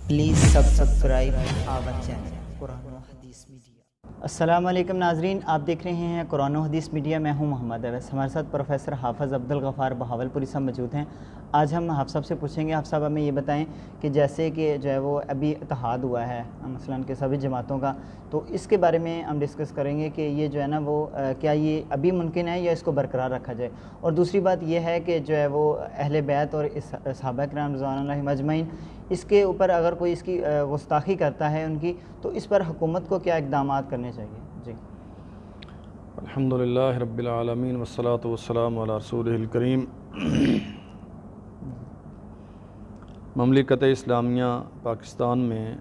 Please subscribe our channel قرآن و حدیث media. السلام علیکم ناظرین، آپ دیکھ رہے ہیں قرآن و حدیث میڈیا۔ میں ہوں محمد اویس، ہمارے ساتھ پروفیسر حافظ عبدالغفار بہاولپوری صاحب موجود ہیں۔ آج ہم حافظ صاحب سے پوچھیں گے، حافظ صاحب ہمیں یہ بتائیں کہ جیسے کہ جو ہے وہ ابھی اتحاد ہوا ہے مثلاً کہ سبھی جماعتوں کا، تو اس کے بارے میں ہم ڈسکس کریں گے کہ یہ جو ہے نا وہ کیا یہ ابھی ممکن ہے یا اس کو برقرار رکھا جائے۔ اور دوسری بات یہ ہے کہ جو ہے وہ اہل بیت اور صحابہ کرام رضوان اللہ اجمعین، اس کے اوپر اگر کوئی اس کی گستاخی کرتا ہے ان کی، تو اس پر حکومت کو کیا اقدامات کرنے چاہیے؟ جی الحمدللہ رب العالمین والصلاة والسلام علی رسولہ الکریم۔ مملکت اسلامیہ پاکستان میں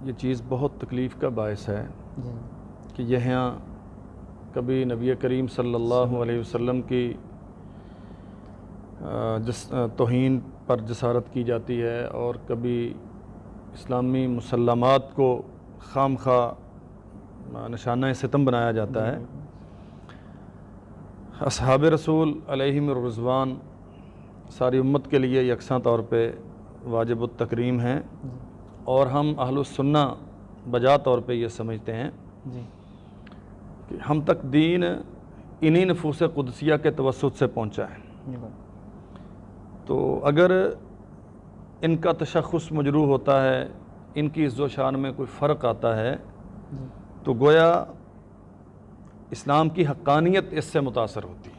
یہ چیز بہت تکلیف کا باعث ہے کہ یہاں کبھی نبی کریم صلی اللہ علیہ وسلم کی توہین پر جسارت کی جاتی ہے، اور کبھی اسلامی مسلمات کو خام خواہ نشانہ ستم بنایا جاتا ہے۔ اصحاب رسول علیہم الرضوان ساری امت کے لیے یکساں طور پہ واجب التکریم ہیں، اور ہم اہل السنہ بجا طور پہ یہ سمجھتے ہیں کہ ہم تک دین انہی نفوس قدسیہ کے توسط سے پہنچا ہے۔ تو اگر ان کا تشخص مجروح ہوتا ہے، ان کی عزت و شان میں کوئی فرق آتا ہے، تو گویا اسلام کی حقانیت اس سے متاثر ہوتی ہے۔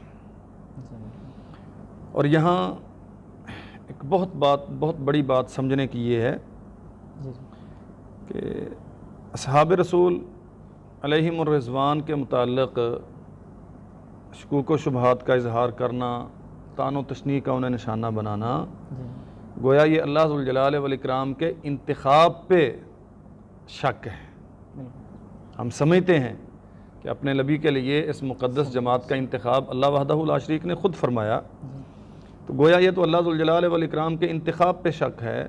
اور یہاں ایک بہت بڑی بات سمجھنے کی یہ ہے کہ اصحاب رسول علیہم الرضوان کے متعلق شکوک و شبہات کا اظہار کرنا، طعن و تشنیع کا انہیں نشانہ بنانا، گویا یہ اللہ ذوالجلال والاکرام کے انتخاب پہ شک ہے۔ ہم سمجھتے ہیں کہ اپنے نبی کے لیے اس مقدس جماعت کا انتخاب اللہ وحدہ لا شریک نے خود فرمایا، تو گویا یہ تو اللہ ذوالجلال والاکرام کے انتخاب پہ شک ہے۔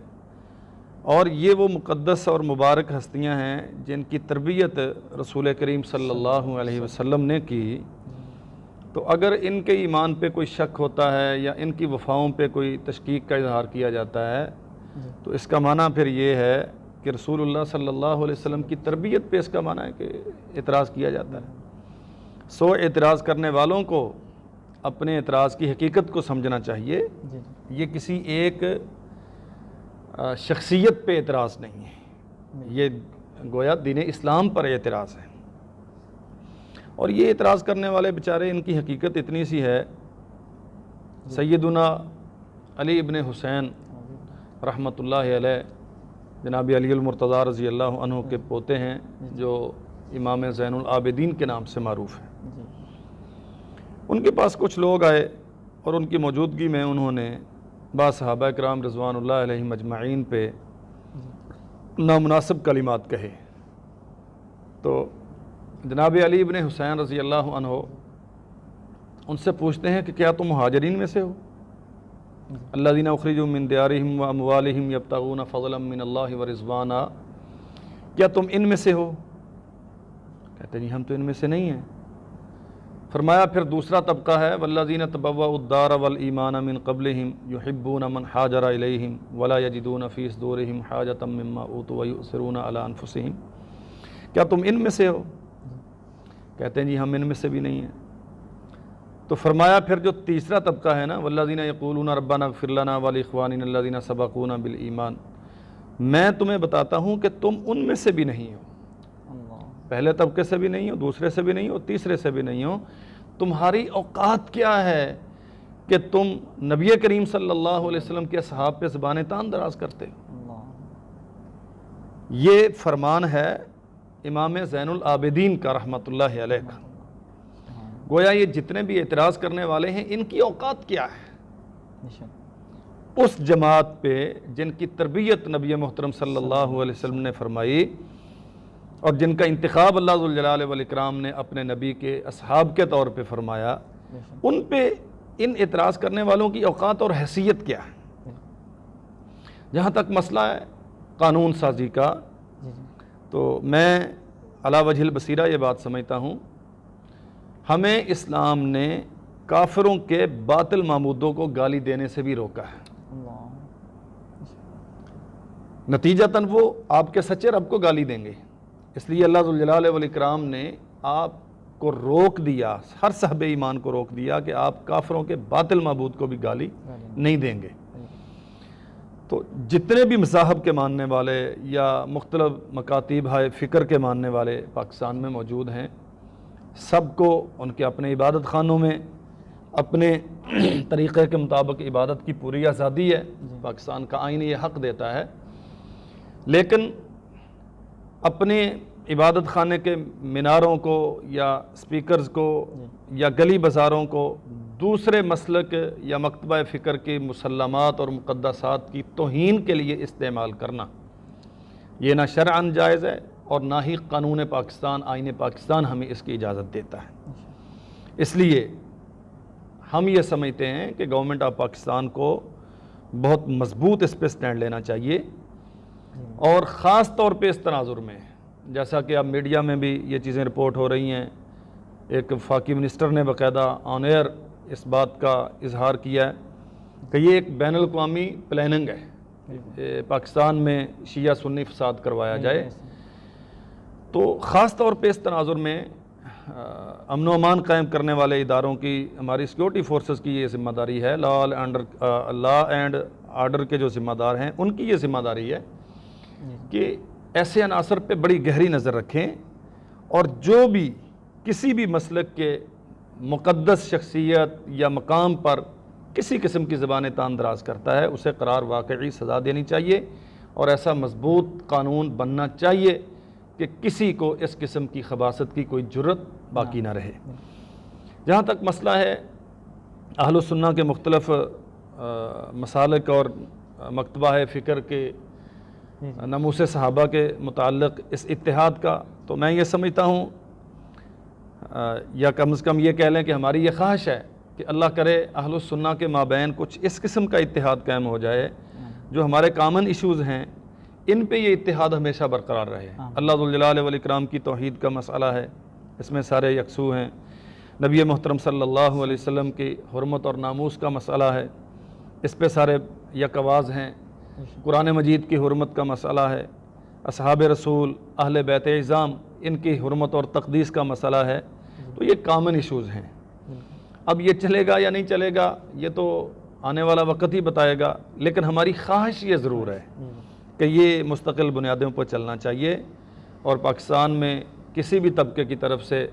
اور یہ وہ مقدس اور مبارک ہستیاں ہیں جن کی تربیت رسول کریم صلی اللہ علیہ وسلم نے کی، تو اگر ان کے ایمان پہ کوئی شک ہوتا ہے یا ان کی وفاؤں پہ کوئی تشکیک کا اظہار کیا جاتا ہے، تو اس کا معنی پھر یہ ہے کہ رسول اللہ صلی اللہ علیہ وسلم کی تربیت پہ اس کا معنی ہے کہ اعتراض کیا جاتا ہے۔ سو اعتراض کرنے والوں کو اپنے اعتراض کی حقیقت کو سمجھنا چاہیے۔ یہ کسی ایک شخصیت پہ اعتراض نہیں ہے، یہ گویا دین اسلام پر اعتراض ہے۔ اور یہ اعتراض کرنے والے بیچارے، ان کی حقیقت اتنی سی ہے، سیدنا علی ابن حسین رحمۃ اللہ علیہ، جناب علی المرتضیٰ رضی اللہ عنہ کے پوتے ہیں، جو امام زین العابدین کے نام سے معروف ہیں۔ ان کے پاس کچھ لوگ آئے اور ان کی موجودگی میں انہوں نے بعض صحابہ کرام رضوان اللہ علیہم اجمعین پہ نامناسب کلمات کہے۔ تو جناب علی ابن حسین رضی اللہ عنہ ان سے پوچھتے ہیں کہ کیا تم مہاجرین میں سے ہو؟ الذین اخرجوا من دیارہم و اموالہم یبتغون فضلا من اللہ ورضوانا، کیا تم ان میں سے ہو؟ کہتے ہیں ہم تو ان میں سے نہیں ہیں۔ فرمایا پھر دوسرا طبقہ ہے، والذین تبوؤا الدار والایمان من قبلہم یحبون من ہاجر الیہم ولا یجدون فی صدورہم حاجۃ مما اوتوا ویؤثرون علی انفسہم، کیا تم ان میں سے ہو؟ کہتے ہیں جی ہم ان میں سے بھی نہیں ہیں۔ تو فرمایا پھر جو تیسرا طبقہ ہے نا، والذین یقولون ربنا اغفر لنا ولاخواننا الذین سبقونا بالایمان، میں تمہیں بتاتا ہوں کہ تم ان میں سے بھی نہیں ہو، پہلے طبقے سے بھی نہیں ہو، دوسرے سے بھی نہیں ہو، تیسرے سے بھی نہیں ہو۔ تمہاری اوقات کیا ہے کہ تم نبی کریم صلی اللہ علیہ وسلم کے اصحاب پہ زبان تان دراز کرتے ہو؟ یہ فرمان ہے امام زین العابدین کا رحمۃ اللہ علیہ کا۔ گویا یہ جتنے بھی اعتراض کرنے والے ہیں، ان کی اوقات کیا ہے اس جماعت پہ جن کی تربیت نبی محترم صلی اللہ علیہ وسلم نے فرمائی، اور جن کا انتخاب اللہ ذوالجلال والاکرام نے اپنے نبی کے اصحاب کے طور پہ فرمایا، ان پہ ان اعتراض کرنے والوں کی اوقات اور حیثیت کیا ہے۔ جہاں تک مسئلہ ہے قانون سازی کا، تو میں علی وجہ البصیرہ یہ بات سمجھتا ہوں، ہمیں اسلام نے کافروں کے باطل معبودوں کو گالی دینے سے بھی روکا ہے۔ نتیجتاً وہ آپ کے سچے رب کو گالی دیں گے. اس لیے اللہ ذوالجلال والاکرام نے آپ کو روک دیا، ہر صاحب ایمان کو روک دیا کہ آپ کافروں کے باطل معبود کو بھی گالی نہیں دیں گے. تو جتنے بھی مذاہب کے ماننے والے یا مختلف مکاتیب ہائے فکر کے ماننے والے پاکستان میں موجود ہیں، سب کو ان کے اپنے عبادت خانوں میں اپنے طریقے کے مطابق عبادت کی پوری آزادی ہے. پاکستان کا آئین یہ حق دیتا ہے، لیکن اپنے عبادت خانے کے میناروں کو یا سپیکرز کو یا گلی بازاروں کو دوسرے مسلک یا مکتبہ فکر کی مسلمات اور مقدسات کی توہین کے لیے استعمال کرنا، یہ نہ شرعاً جائز ہے اور نہ ہی قانون پاکستان، آئین پاکستان ہمیں اس کی اجازت دیتا ہے. اس لیے ہم یہ سمجھتے ہیں کہ گورنمنٹ آف پاکستان کو بہت مضبوط اس پہ سٹینڈ لینا چاہیے، اور خاص طور پہ اس تناظر میں جیسا کہ اب میڈیا میں بھی یہ چیزیں رپورٹ ہو رہی ہیں، ایک وفاقی منسٹر نے باقاعدہ آن ایئر اس بات کا اظہار کیا ہے کہ یہ ایک بین الاقوامی پلاننگ ہے پاکستان میں شیعہ سنی فساد کروایا جائے. تو خاص طور پہ اس تناظر میں امن و امان قائم کرنے والے اداروں کی، ہماری سیکورٹی فورسز کی یہ ذمہ داری ہے، لا اینڈ آرڈر کے جو ذمہ دار ہیں ان کی یہ ذمہ داری ہے کہ ایسے عناصر پہ بڑی گہری نظر رکھیں، اور جو بھی کسی بھی مسلک کے مقدس شخصیت یا مقام پر کسی قسم کی زبان تان دراز کرتا ہے اسے قرار واقعی سزا دینی چاہیے، اور ایسا مضبوط قانون بننا چاہیے کہ کسی کو اس قسم کی خباثت کی کوئی جرت باقی نہ رہے. جہاں تک مسئلہ ہے اہل السنہ کے مختلف مسالک اور مکتبہ فکر کے ناموس صحابہ کے متعلق اس اتحاد کا، تو میں یہ سمجھتا ہوں یا کم از کم یہ کہہ لیں کہ ہماری یہ خواہش ہے کہ اللہ کرے اہل السنہ کے مابین کچھ اس قسم کا اتحاد قائم ہو جائے، جو ہمارے کامن ایشوز ہیں ان پہ یہ اتحاد ہمیشہ برقرار رہے. اللہ ذوالجلال والاکرام کی توحید کا مسئلہ ہے، اس میں سارے یکسو ہیں. نبی محترم صلی اللہ علیہ وسلم کی حرمت اور ناموس کا مسئلہ ہے، اس پہ سارے یک آواز ہیں. قرآن مجید کی حرمت کا مسئلہ ہے، اصحاب رسول، اہل بیت اعظام، ان کی حرمت اور تقدیس کا مسئلہ ہے. تو یہ کامن ایشوز ہیں. اب یہ چلے گا یا نہیں چلے گا یہ تو آنے والا وقت ہی بتائے گا، لیکن ہماری خواہش یہ ضرور ہے کہ یہ مستقل بنیادوں پر چلنا چاہیے، اور پاکستان میں کسی بھی طبقے کی طرف سے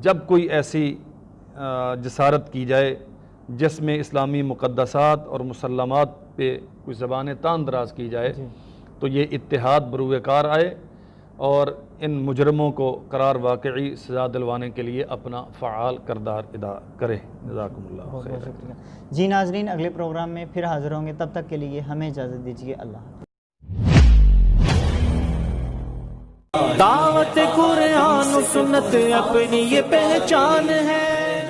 جب کوئی ایسی جسارت کی جائے جس میں اسلامی مقدسات اور مسلمات پہ کوئی زبان تان دراز کی جائے تو یہ اتحاد بروئے کار آئے اور ان مجرموں کو قرار واقعی سزا دلوانے کے لیے اپنا فعال کردار ادا کرے. جزاکم اللہ خیر. جی ناظرین، اگلے پروگرام میں پھر حاضر ہوں گے، تب تک کے لیے ہمیں اجازت دیجیے. اللہ دعوت قرآن و سنت اپنی یہ پہچان ہے.